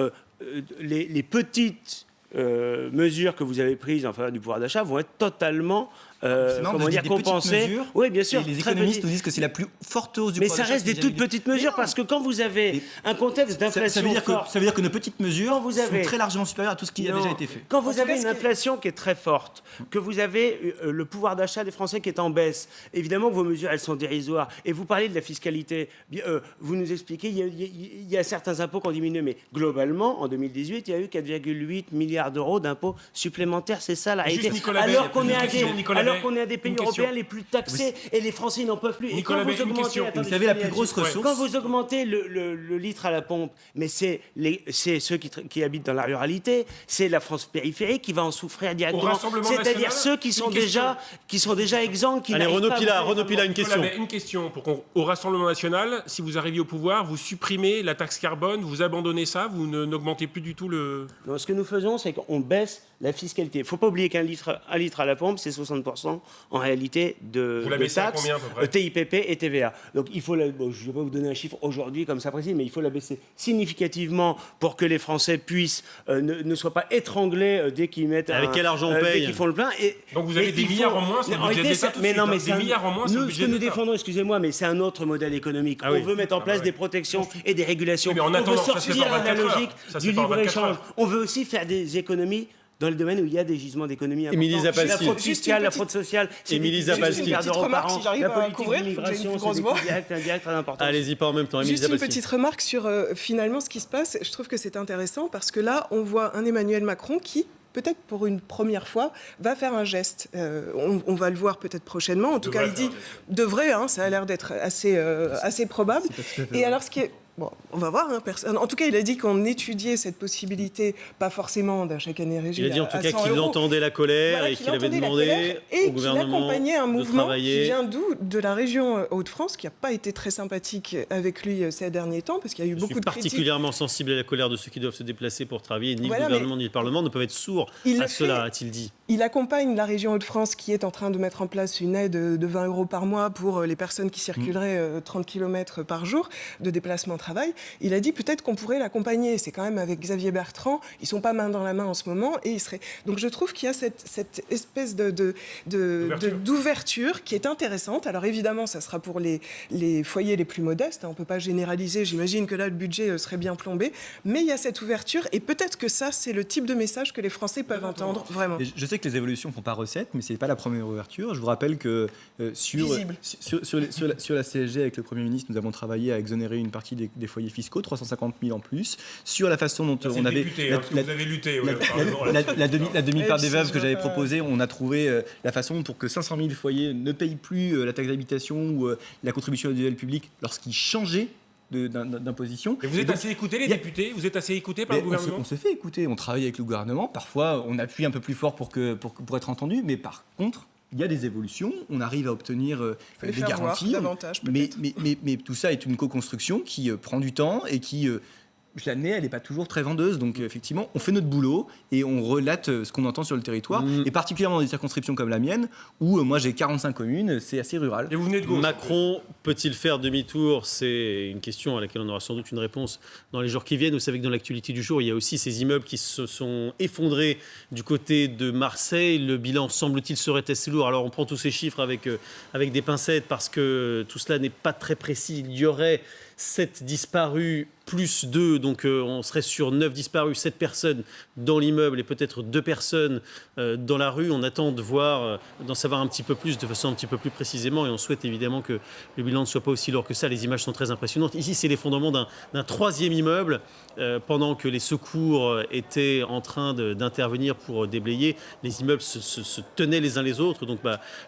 les petites mesures que vous avez prises en faveur du pouvoir d'achat vont être totalement... compensées. Oui, bien sûr. Et les économistes nous disent que c'est la plus forte hausse du mais pouvoir d'achat. Mais ça reste des toutes petites mesures parce que quand vous avez un contexte d'inflation ça veut dire que nos petites mesures sont très largement supérieures à tout ce qui a déjà été fait. Quand vous avez une inflation qui est très forte, que vous avez le pouvoir d'achat des Français qui est en baisse, évidemment que vos mesures, elles sont dérisoires. Et vous parlez de la fiscalité. Vous nous expliquez, il y a certains impôts qui ont diminué, mais globalement, en 2018, il y a eu 4,8 milliards € d'impôts supplémentaires. C'est ça la réalité. Alors qu'on est à des pays européens les plus taxés et les Français n'en peuvent plus. Nicolas, et quand vous augmentez, vous avez la plus grosse ressource. Quand vous augmentez le litre à la pompe, mais c'est ceux qui habitent dans la ruralité, c'est la France périphérique qui va en souffrir directement. C'est-à-dire ceux qui sont déjà exempts, qui n'arrivent pas. Allez, Renaud Pilat, une question. Une question. Au Rassemblement national, si vous arriviez au pouvoir, vous supprimez la taxe carbone, vous abandonnez ça, vous n'augmentez plus du tout le... Non, ce que nous faisons, c'est qu'on baisse la fiscalité. Il ne faut pas oublier qu'un litre à la pompe, c'est 60% en réalité de taxes, TIPP et TVA. Donc il faut, je ne vais pas vous donner un chiffre aujourd'hui comme ça précis, mais il faut la baisser significativement pour que les Français puissent ne soient pas étranglés dès qu'ils mettent avec quel argent on paye, dès qu'ils font le plein. Donc vous avez des milliards en moins sur le budget d'État. Mais non, mais des milliards en moins sur le budget d'État. Ce que nous défendons, excusez-moi, mais c'est un autre modèle économique. On veut mettre en place des protections et des régulations. On veut sortir de la logique du libre-échange. On veut aussi faire des économies dans le domaine où il y a des gisements d'économie importants. La fraude fiscale, la fraude sociale, c'est des milliards d'euros par an. La politique d'immigration, c'est des coûts directs, indirects très importants. Allez-y, pas en même temps. Juste une petite remarque sur finalement ce qui se passe. Je trouve que c'est intéressant parce que là, on voit un Emmanuel Macron qui, peut-être pour une première fois, va faire un geste. On va le voir peut-être prochainement. En tout cas, il dit devrait, ça a l'air d'être assez probable. Et alors, ce qui est... Bon, on va voir. En tout cas, il a dit qu'on étudiait cette possibilité, pas forcément d'un chèque énergie. Il a dit en tout cas qu'il entendait la colère et qu'il avait demandé au gouvernement qu'il accompagnait un mouvement qui vient de la région Hauts-de-France, qui n'a pas été très sympathique avec lui ces derniers temps, parce qu'il y a eu beaucoup de critiques. Particulièrement sensible à la colère de ceux qui doivent se déplacer pour travailler. Ni le gouvernement ni le Parlement ne peuvent être sourds à cela, a-t-il dit. Il accompagne la région Hauts-de-France qui est en train de mettre en place une aide de 20 € par mois pour les personnes qui circuleraient 30 km par jour de déplacement travail. Il a dit peut-être qu'on pourrait l'accompagner. C'est quand même avec Xavier Bertrand. Ils sont pas main dans la main en ce moment et il serait. Donc je trouve qu'il y a cette espèce d'ouverture qui est intéressante. Alors évidemment, ça sera pour les foyers les plus modestes. On ne peut pas généraliser. J'imagine que là, le budget serait bien plombé. Mais il y a cette ouverture et peut-être que ça, c'est le type de message que les Français peuvent entendre vraiment. Et je sais que les évolutions ne font pas recette, mais ce n'est pas la première ouverture. Je vous rappelle que sur la CSG, avec le Premier ministre, nous avons travaillé à exonérer une partie des foyers fiscaux, 350 000 en plus. Sur la façon dont on avait... vous avez lutté. La demi-part des veuves que j'avais proposée, on a trouvé la façon pour que 500 000 foyers ne payent plus la taxe d'habitation ou la contribution audiovisuelle publique lorsqu'ils changeaient d'imposition. Et vous êtes assez écouté, les députés? Vous êtes assez écouté par le gouvernement? On se fait écouter, on travaille avec le gouvernement. Parfois, on appuie un peu plus fort pour être entendu, mais par contre, il y a des évolutions, on arrive à obtenir des garanties. Mais tout ça est une co-construction qui prend du temps et qui... l'année, elle n'est pas toujours très vendeuse. Donc, effectivement, on fait notre boulot et on relate ce qu'on entend sur le territoire. Et particulièrement dans des circonscriptions comme la mienne, où moi, j'ai 45 communes, c'est assez rural. Et vous venez de gauche. Macron peut-il faire demi-tour? C'est une question à laquelle on aura sans doute une réponse dans les jours qui viennent. Vous savez que dans l'actualité du jour, il y a aussi ces immeubles qui se sont effondrés du côté de Marseille. Le bilan, semble-t-il, serait assez lourd. Alors, on prend tous ces chiffres avec des pincettes parce que tout cela n'est pas très précis. Il y aurait 7 disparus plus 2, donc on serait sur 9 disparus, 7 personnes dans l'immeuble et peut-être 2 personnes dans la rue. On attend de voir, d'en savoir un petit peu plus, de façon un petit peu plus précisément, et on souhaite évidemment que le bilan ne soit pas aussi lourd que ça. Les images sont très impressionnantes. Ici, c'est l'effondrement d'un 3e immeuble pendant que les secours étaient en train d'intervenir pour déblayer. Les immeubles se tenaient les uns les autres, donc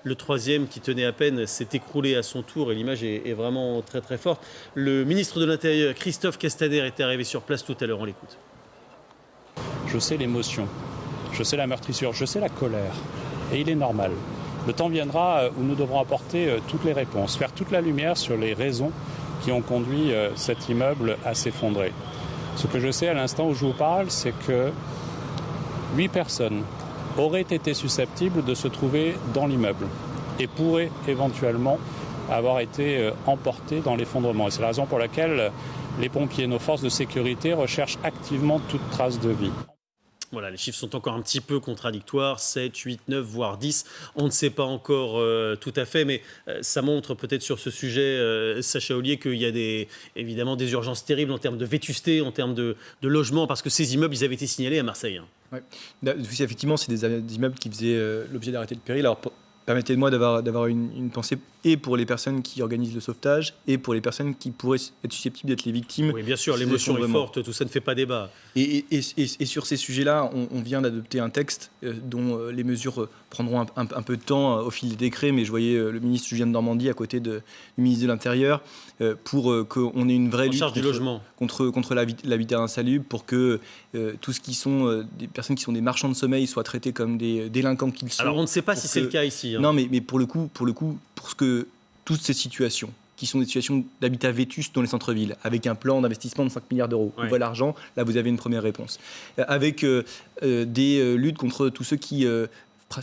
le 3e qui tenait à peine s'est écroulé à son tour et l'image est vraiment très très forte. Le ministre de l'Intérieur, Christophe Castaner, était arrivé sur place tout à l'heure. On l'écoute. Je sais l'émotion, je sais la meurtrissure, je sais la colère. Et il est normal. Le temps viendra où nous devrons apporter toutes les réponses, faire toute la lumière sur les raisons qui ont conduit cet immeuble à s'effondrer. Ce que je sais à l'instant où je vous parle, c'est que 8 personnes auraient été susceptibles de se trouver dans l'immeuble et pourraient éventuellement avoir été emportés dans l'effondrement. Et c'est la raison pour laquelle les pompiers, nos forces de sécurité recherchent activement toute trace de vie. Voilà, les chiffres sont encore un petit peu contradictoires, 7, 8, 9, voire 10. On ne sait pas encore tout à fait, mais ça montre peut-être sur ce sujet, Sacha Ollier, qu'il y a évidemment des urgences terribles en termes de vétusté, en termes de logement, parce que ces immeubles, ils avaient été signalés à Marseille. Ouais. Effectivement, c'est des immeubles qui faisaient l'objet d'arrêtés de péril. Alors, permettez-moi d'avoir une pensée et pour les personnes qui organisent le sauvetage et pour les personnes qui pourraient être susceptibles d'être les victimes. Oui, bien sûr, l'émotion est forte, tout ça ne fait pas débat. Et sur ces sujets-là, on vient d'adopter un texte dont les mesures prendront un peu de temps au fil des décrets, mais je voyais le ministre Julien de Normandie à côté du ministre de l'Intérieur pour qu'on ait une vraie lutte contre l'habitat insalubre, pour que tout ce qui sont des personnes qui sont des marchands de sommeil soient traités comme des délinquants qu'ils sont. Alors on ne sait pas si c'est le cas ici. Non, mais pour le coup, pour ce que toutes ces situations qui sont des situations d'habitat vétuste dans les centres-villes, avec un plan d'investissement de 5 milliards d'euros. Où va l'argent? Là, vous avez une première réponse. Avec des luttes contre tous ceux qui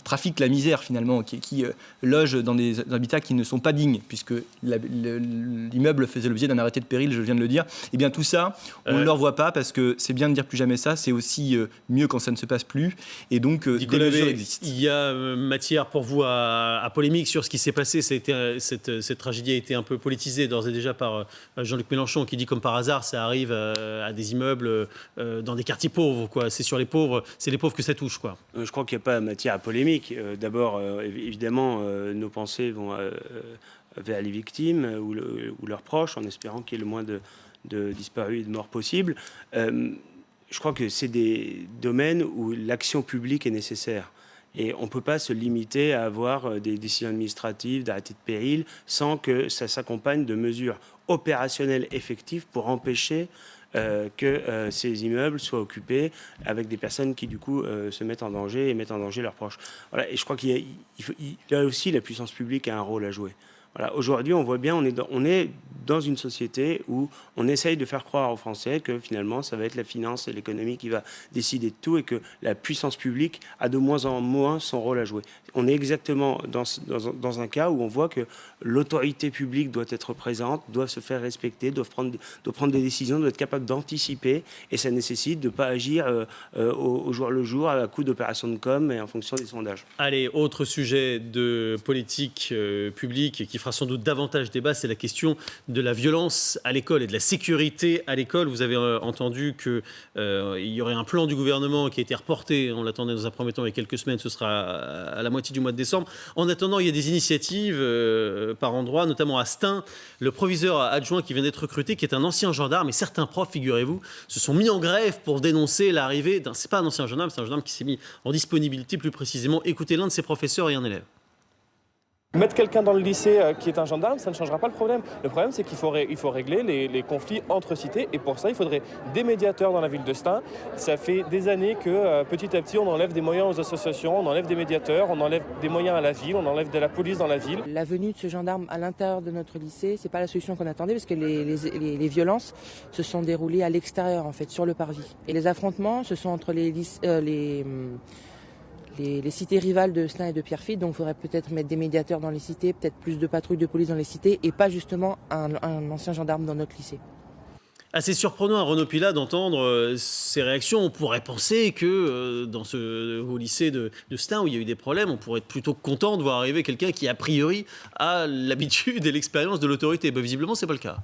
trafiquent la misère, finalement, qui logent dans des habitats qui ne sont pas dignes, puisque l'immeuble faisait l'objet d'un arrêté de péril, je viens de le dire. Eh bien, tout ça, on ne leur voit pas, parce que c'est bien de dire plus jamais ça, c'est aussi mieux quand ça ne se passe plus. Et donc, des mesures existent. Il y a matière pour vous à polémique sur ce qui s'est passé. Cette tragédie a été un peu politisée d'ores et déjà par Jean-Luc Mélenchon, qui dit comme par hasard, ça arrive à des immeubles dans des quartiers pauvres, quoi. C'est sur les pauvres, c'est les pauvres que ça touche, quoi. Je crois qu'il n'y a pas matière à polémique. D'abord, évidemment, nos pensées vont vers les victimes ou leurs proches, en espérant qu'il y ait le moins de disparus et de morts possibles. Je crois que c'est des domaines où l'action publique est nécessaire. Et on ne peut pas se limiter à avoir des décisions administratives, d'arrêtés de péril, sans que ça s'accompagne de mesures opérationnelles effectives pour empêcher que ces immeubles soient occupés avec des personnes qui, du coup, se mettent en danger et mettent en danger leurs proches. Voilà. Et je crois qu'il y a aussi la puissance publique a un rôle à jouer. Voilà. Aujourd'hui, on voit bien, on est dans une société où on essaye de faire croire aux Français que finalement ça va être la finance et l'économie qui va décider de tout et que la puissance publique a de moins en moins son rôle à jouer. On est exactement dans un cas où on voit que l'autorité publique doit être présente, doit se faire respecter, doit prendre des décisions, doit être capable d'anticiper, et ça nécessite de ne pas agir au jour le jour à coup d'opérations de com et en fonction des sondages. Allez, autre sujet de politique publique qui fera sans doute davantage débat, c'est la question de la violence à l'école et de la sécurité à l'école. Vous avez entendu qu'il y aurait un plan du gouvernement qui a été reporté, on l'attendait dans un premier temps il y a quelques semaines, ce sera à la moitié du mois de décembre. En attendant, il y a des initiatives par endroits, notamment à Stein, le proviseur adjoint qui vient d'être recruté, qui est un ancien gendarme, et certains profs, figurez-vous, se sont mis en grève pour dénoncer l'arrivée d'un... C'est pas un ancien gendarme, c'est un gendarme qui s'est mis en disponibilité plus précisément. Écoutez l'un de ses professeurs et un élève. Mettre quelqu'un dans le lycée qui est un gendarme, ça ne changera pas le problème. Le problème, c'est qu'il faut régler les conflits entre cités. Et pour ça, il faudrait des médiateurs dans la ville de Stein. Ça fait des années que petit à petit, on enlève des moyens aux associations, on enlève des médiateurs, on enlève des moyens à la ville, on enlève de la police dans la ville. La venue de ce gendarme à l'intérieur de notre lycée, c'est pas la solution qu'on attendait parce que les violences se sont déroulées à l'extérieur, en fait, sur le parvis. Et les affrontements, ce sont entre les cités rivales de Stein et de Pierrefitte, donc il faudrait peut-être mettre des médiateurs dans les cités, peut-être plus de patrouilles de police dans les cités et pas justement un ancien gendarme dans notre lycée. Assez surprenant à Renaud Pilat d'entendre ces réactions. On pourrait penser que au lycée de Stein où il y a eu des problèmes, on pourrait être plutôt content de voir arriver quelqu'un qui a priori a l'habitude et l'expérience de l'autorité. Ben, visiblement, c'est pas le cas.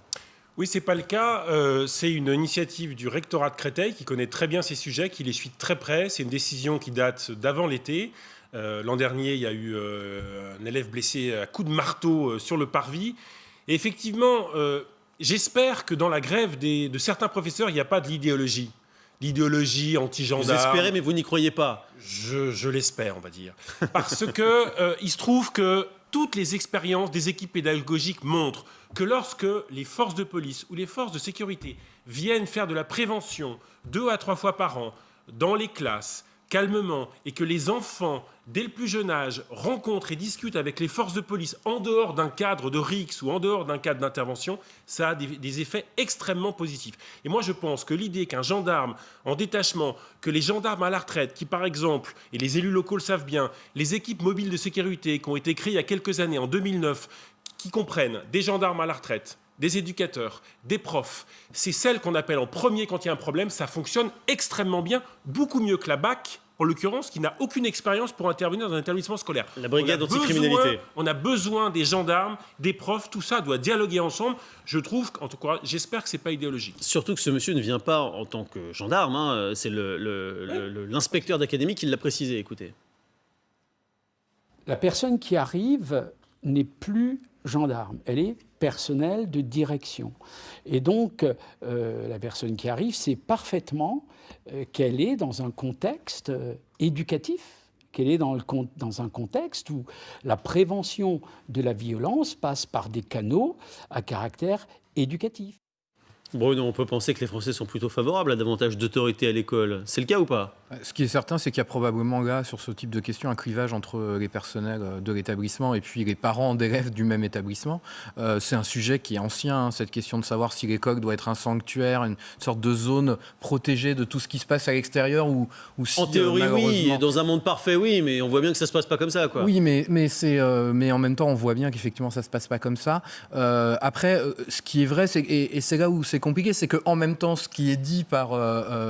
Oui, c'est pas le cas. C'est une initiative du rectorat de Créteil qui connaît très bien ces sujets, qui les suit très près. C'est une décision qui date d'avant l'été. L'an dernier, il y a eu un élève blessé à coups de marteau sur le parvis. Et effectivement, j'espère que dans la grève de certains professeurs, il n'y a pas de l'idéologie. L'idéologie anti-gendarme. Vous espérez, mais vous n'y croyez pas. Je l'espère, on va dire. Parce que il se trouve que toutes les expériences des équipes pédagogiques montrent que lorsque les forces de police ou les forces de sécurité viennent faire de la prévention 2 à 3 fois par an dans les classes, calmement, et que les enfants, dès le plus jeune âge, rencontrent et discutent avec les forces de police en dehors d'un cadre de RIX ou en dehors d'un cadre d'intervention, ça a des effets extrêmement positifs. Et moi, je pense que l'idée qu'un gendarme en détachement, que les gendarmes à la retraite, qui par exemple, et les élus locaux le savent bien, les équipes mobiles de sécurité qui ont été créées il y a quelques années, en 2009, qui comprennent des gendarmes à la retraite, des éducateurs, des profs, c'est celle qu'on appelle en premier quand il y a un problème, ça fonctionne extrêmement bien, beaucoup mieux que la BAC, en l'occurrence, qui n'a aucune expérience pour intervenir dans un établissement scolaire. La brigade anticriminalité. On a besoin des gendarmes, des profs, tout ça doit dialoguer ensemble. Je trouve, en tout cas, j'espère que ce n'est pas idéologique. Surtout que ce monsieur ne vient pas en tant que gendarme, hein, c'est l'inspecteur d'académie qui l'a précisé, écoutez. La personne qui arrive n'est plus gendarme, elle est personnel de direction. Et donc, la personne qui arrive sait parfaitement qu'elle est dans un contexte éducatif, qu'elle est dans un contexte où la prévention de la violence passe par des canaux à caractère éducatif. Bruno, on peut penser que les Français sont plutôt favorables à davantage d'autorité à l'école. C'est le cas ou pas ? Ce qui est certain, c'est qu'il y a probablement là, sur ce type de questions, un clivage entre les personnels de l'établissement et puis les parents d'élèves du même établissement. C'est un sujet qui est ancien, cette question de savoir si l'école doit être un sanctuaire, une sorte de zone protégée de tout ce qui se passe à l'extérieur ou si... En théorie, oui. Dans un monde parfait, oui, mais on voit bien que ça ne se passe pas comme ça, quoi. Oui, mais en même temps, on voit bien qu'effectivement, ça ne se passe pas comme ça. Après, ce qui est vrai, et c'est là où c'est compliqué, c'est qu'en même temps, ce qui est dit par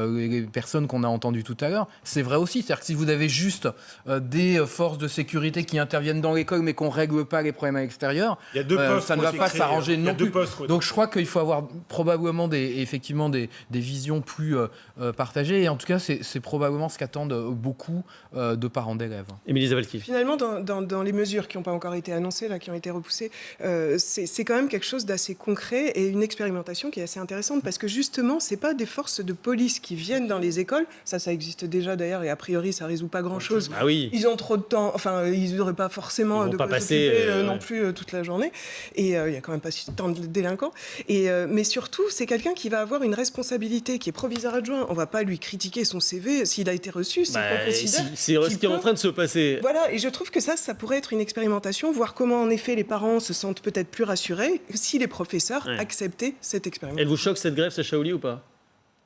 les personnes qu'on a entendues tout à l'heure, c'est vrai aussi. C'est-à-dire que si vous avez juste des forces de sécurité qui interviennent dans l'école mais qu'on ne règle pas les problèmes à l'extérieur, ça ne va pas s'arranger non plus. Donc je crois qu'il faut avoir probablement effectivement des visions plus partagées. Et en tout cas, c'est probablement ce qu'attendent beaucoup de parents d'élèves. Émilie Zavalki. Finalement, dans les mesures qui n'ont pas encore été annoncées, là, qui ont été repoussées, c'est quand même quelque chose d'assez concret et une expérimentation qui est assez assez intéressante parce que justement, c'est pas des forces de police qui viennent dans les écoles. Ça existe déjà d'ailleurs et a priori, ça résout pas grand-chose. Ah oui. Ils ont trop de temps. Enfin, ils n'auraient pas forcément de quoi s'occuper non plus toute la journée. Et il y a quand même pas tant de délinquants. Mais surtout, c'est quelqu'un qui va avoir une responsabilité, qui est proviseur adjoint. On va pas lui critiquer son CV s'il a été reçu. C'est ce qui est en train de se passer. Voilà. Et je trouve que ça pourrait être une expérimentation, voir comment en effet les parents se sentent peut-être plus rassurés si les professeurs acceptaient cette expérimentation. Elle vous choque cette grève, Sacha Oulié, ou pas?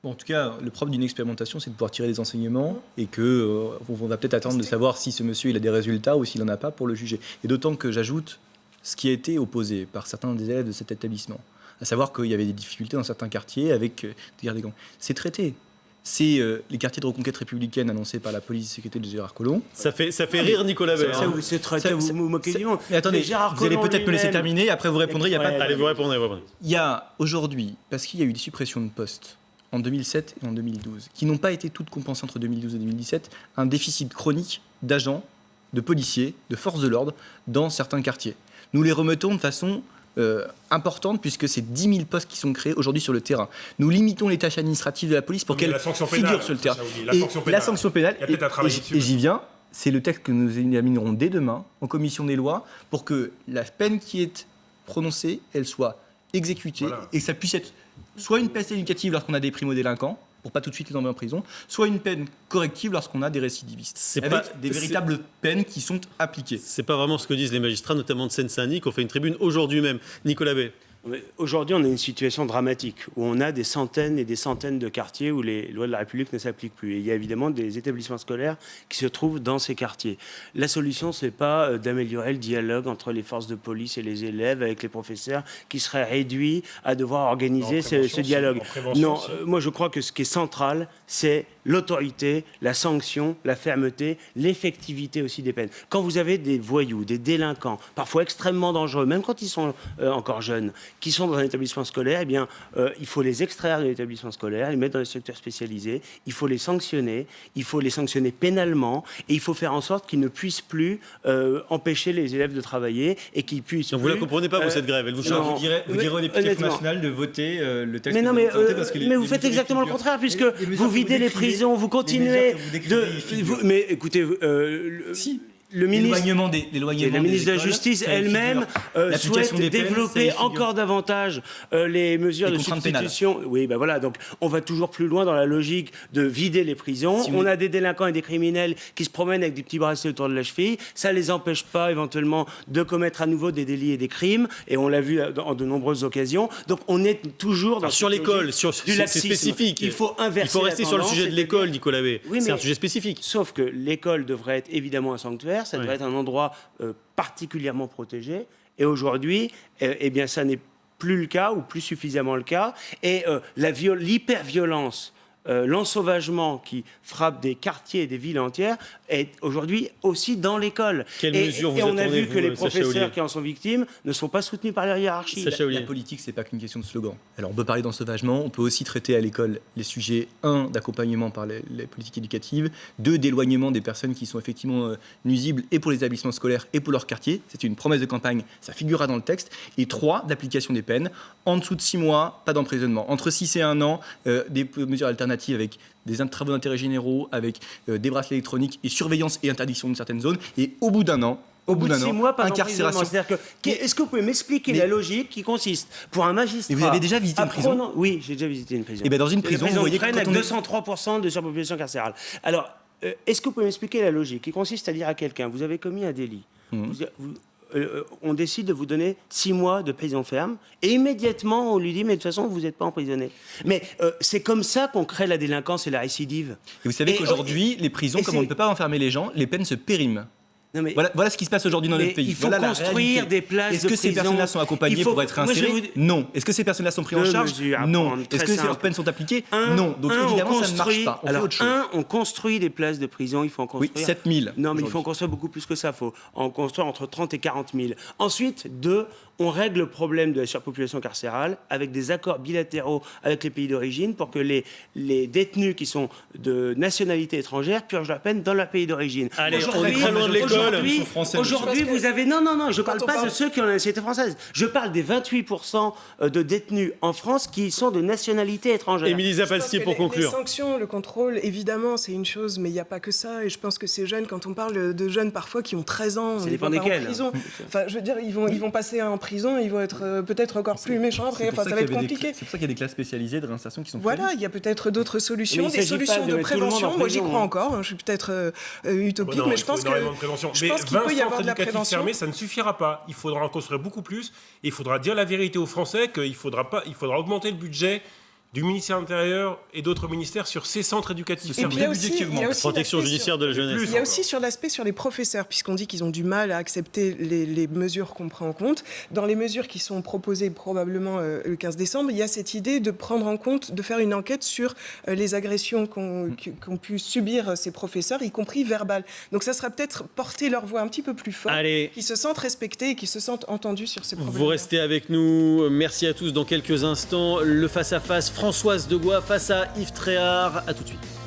Bon, en tout cas, le propre d'une expérimentation, c'est de pouvoir tirer des enseignements et qu'on va peut-être attendre de savoir si ce monsieur il a des résultats ou s'il n'en a pas pour le juger. Et d'autant que j'ajoute ce qui a été opposé par certains des élèves de cet établissement, à savoir qu'il y avait des difficultés dans certains quartiers avec des guerres des gangs. C'est traité. C'est les quartiers de reconquête républicaine annoncés par la police de sécurité de Gérard Collomb. Ça fait rire Nicolas Bay. C'est traité, vous vous moquez du monde. Mais attendez, vous allez peut-être me laisser terminer, après vous répondrez, il n'y a pas de... Allez, vous répondrez. Il y a aujourd'hui, parce qu'il y a eu des suppressions de postes en 2007 et en 2012, qui n'ont pas été toutes compensées entre 2012 et 2017, un déficit chronique d'agents, de policiers, de forces de l'ordre dans certains quartiers. Nous les remettons de façon importante, puisque c'est 10 000 postes qui sont créés aujourd'hui sur le terrain. Nous limitons les tâches administratives de la police pour qu'elles figurent sur le terrain. La sanction pénale, et j'y viens, c'est le texte que nous examinerons dès demain en commission des lois, pour que la peine qui est prononcée, elle soit exécutée, et que ça puisse être soit une peine éducative lorsqu'on a des primo-délinquants, pour pas tout de suite les envoyer en prison, soit une peine corrective lorsqu'on a des récidivistes, des véritables peines qui sont appliquées. C'est pas vraiment ce que disent les magistrats, notamment de Seine-Saint-Denis, qui ont fait une tribune aujourd'hui même. Nicolas Bay. Aujourd'hui, on a une situation dramatique où on a des centaines et des centaines de quartiers où les lois de la République ne s'appliquent plus. Et il y a évidemment des établissements scolaires qui se trouvent dans ces quartiers. La solution, ce n'est pas d'améliorer le dialogue entre les forces de police et les élèves avec les professeurs qui seraient réduits à devoir organiser ce dialogue. Non, moi je crois que ce qui est central, c'est l'autorité, la sanction, la fermeté, l'effectivité aussi des peines. Quand vous avez des voyous, des délinquants, parfois extrêmement dangereux, même quand ils sont encore jeunes, qui sont dans un établissement scolaire, eh bien, il faut les extraire de l'établissement scolaire, les mettre dans les structures spécialisées, il faut les sanctionner pénalement, et il faut faire en sorte qu'ils ne puissent plus empêcher les élèves de travailler et qu'ils puissent. Donc vous ne la comprenez pas, vous, cette grève? Elle vous vous direz au député national de voter le texte. Mais vous faites exactement le contraire, puisque vous videz les prisons, vous continuez de. Mais écoutez, la ministre de la Justice elle-même souhaite développer encore davantage les mesures de substitution. Oui, ben voilà, donc on va toujours plus loin dans la logique de vider les prisons. On a des délinquants et des criminels qui se promènent avec des petits bracelets autour de la cheville. Ça ne les empêche pas éventuellement de commettre à nouveau des délits et des crimes, et on l'a vu en de nombreuses occasions. Donc on est toujours dans sur l'école, c'est spécifique. Il faut inverser. Il faut rester sur le sujet de l'école, Nicolas Bay. Oui, c'est un sujet spécifique. Sauf que l'école devrait être évidemment un sanctuaire. Ça devrait être un endroit particulièrement protégé. Et aujourd'hui, eh bien, ça n'est plus le cas, ou plus suffisamment le cas. Et l'hyperviolence, l'ensauvagement qui frappe des quartiers et des villes entières est aujourd'hui aussi dans l'école. Et on a vu que les professeurs qui en sont victimes ne sont pas soutenus par leur hiérarchie. La politique, c'est pas qu'une question de slogan. Alors on peut parler d'ensauvagement, on peut aussi traiter à l'école les sujets, 1, d'accompagnement par les politiques éducatives, 2, d'éloignement des personnes qui sont effectivement nuisibles, et pour les établissements scolaires et pour leur quartier. C'est une promesse de campagne, ça figurera dans le texte. Et 3, d'application des peines. En dessous de 6 mois, pas d'emprisonnement. Entre 6 et 1 an, des mesures alternatives avec des travaux d'intérêt généraux, avec des bracelets électroniques et surveillance et interdiction de certaines zones. Et au bout d'un an, de 6 mois, incarcération. Est-ce que vous pouvez m'expliquer la logique qui consiste pour un magistrat? Et vous avez déjà visité une prison? Oui, j'ai déjà visité une prison. Et bien dans une prison, vous voyez que avec 203% de surpopulation carcérale. Alors, est-ce que vous pouvez m'expliquer la logique qui consiste à dire à quelqu'un, vous avez commis un délit, on décide de vous donner 6 mois de prison ferme, et immédiatement on lui dit mais de toute façon vous n'êtes pas emprisonné. Mais c'est comme ça qu'on crée la délinquance et la récidive. Et vous savez qu'aujourd'hui les prisons, comme on ne peut pas enfermer les gens, les peines se périment. Non mais voilà ce qui se passe aujourd'hui dans notre pays. Il faut construire des places de prison. Est-ce que ces personnes-là sont accompagnées pour être réinsérées? Non. Est-ce que ces personnes-là sont prises en charge? Non. Est-ce que leurs peines sont appliquées? Non. Donc évidemment, ça ne marche pas. Alors, on construit des places de prison, il faut en construire... Oui, 7 000. Non, mais il faut en construire beaucoup plus que ça. Il faut en construire entre 30 et 40 000. Ensuite, 2, on règle le problème de la surpopulation carcérale avec des accords bilatéraux avec les pays d'origine pour que les détenus qui sont de nationalité étrangère purgent la peine dans leur pays d'origine. Allez, on est très loin de l'école. l'école. Aujourd'hui, vous avez... Non, je ne parle pas de ceux qui ont la nationalité française. Je parle des 28% de détenus en France qui sont de nationalité étrangère. Émilie Zapalski, pour conclure. Les sanctions, le contrôle, évidemment, c'est une chose, mais il n'y a pas que ça. Et je pense que ces jeunes, quand on parle de jeunes parfois qui ont 13 ans, on les voit pas en prison. Enfin, je veux dire, ils vont passer en prison, ils vont être peut-être encore plus méchants après. Enfin, ça va être compliqué. C'est pour ça qu'il y a des classes spécialisées de réinsertion qui sont Voilà, il y a peut-être d'autres solutions, des solutions de prévention. Moi, j'y crois encore. Je suis peut-être utopique, mais je pense qu'il peut y avoir de la prévention. Fermés, ça ne suffira pas. Il faudra en construire beaucoup plus. Et il faudra dire la vérité aux Français qu'il faudra augmenter le budget du ministère de l'Intérieur et d'autres ministères sur ces centres éducatifs. Et puis il y a aussi protection judiciaire de la jeunesse. Il y a aussi sur l'aspect sur les professeurs, puisqu'on dit qu'ils ont du mal à accepter les mesures qu'on prend en compte. Dans les mesures qui sont proposées probablement le 15 décembre, il y a cette idée de prendre en compte, de faire une enquête sur les agressions qu'ont pu subir ces professeurs, y compris verbales. Donc ça sera peut-être porter leur voix un petit peu plus fort, qu'ils se sentent respectés et qu'ils se sentent entendus sur ces problèmes. Vous restez avec nous. Merci à tous. Dans quelques instants, le face-à-face Françoise Degois face à Yves Tréhard. À tout de suite.